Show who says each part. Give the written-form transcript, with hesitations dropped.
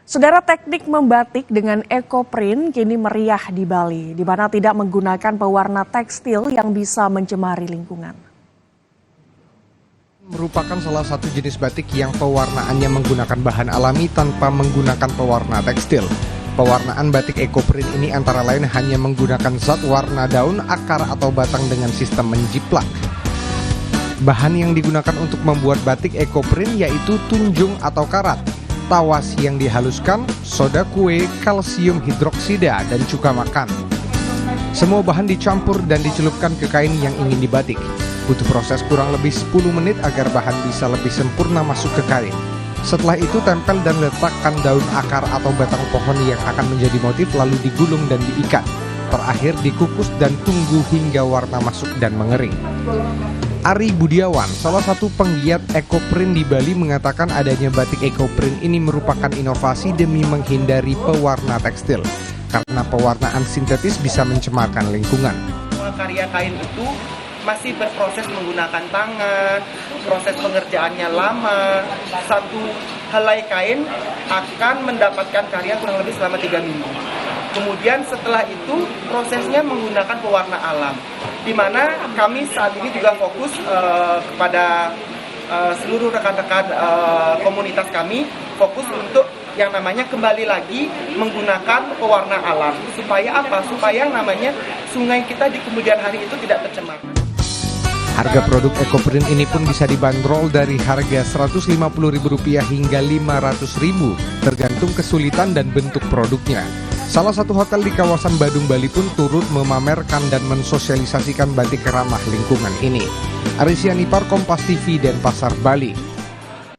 Speaker 1: Saudara, teknik membatik dengan ekoprint kini meriah di Bali, di mana tidak menggunakan pewarna tekstil yang bisa mencemari lingkungan.
Speaker 2: Merupakan salah satu jenis batik yang pewarnaannya menggunakan bahan alami tanpa menggunakan pewarna tekstil. Pewarnaan batik ekoprint ini antara lain hanya menggunakan zat warna daun, akar, atau batang dengan sistem menjiplak. Bahan yang digunakan untuk membuat batik ekoprint yaitu tunjung atau karat, tawas yang dihaluskan, soda kue, kalsium hidroksida, dan cuka makan. Semua bahan dicampur dan dicelupkan ke kain yang ingin dibatik. Butuh proses kurang lebih 10 menit agar bahan bisa lebih sempurna masuk ke kain. Setelah itu tempel dan letakkan daun, akar, atau batang pohon yang akan menjadi motif lalu digulung dan diikat. Terakhir dikukus dan tunggu hingga warna masuk dan mengering. Ari Budiawan, salah satu penggiat ekoprint di Bali, mengatakan adanya batik ekoprint ini merupakan inovasi demi menghindari pewarna tekstil. Karena pewarnaan sintetis bisa mencemarkan lingkungan.
Speaker 3: Karya kain itu masih berproses menggunakan tangan, proses pengerjaannya lama. Satu helai kain akan mendapatkan karya kurang lebih selama 3 minggu. Kemudian setelah itu prosesnya menggunakan pewarna alam, di mana kami saat ini juga fokus kepada seluruh rekan-rekan komunitas kami, fokus untuk yang namanya kembali lagi menggunakan pewarna alam. Supaya apa? Supaya yang namanya sungai kita di kemudian hari itu tidak tercemar.
Speaker 2: Harga produk ekoprint ini pun bisa dibanderol dari harga Rp150.000 hingga Rp500.000, tergantung kesulitan dan bentuk produknya. Salah satu hotel di kawasan Badung, Bali pun turut memamerkan dan mensosialisasikan batik ramah lingkungan ini. Arisianipar, Kompas TV, Denpasar, Bali.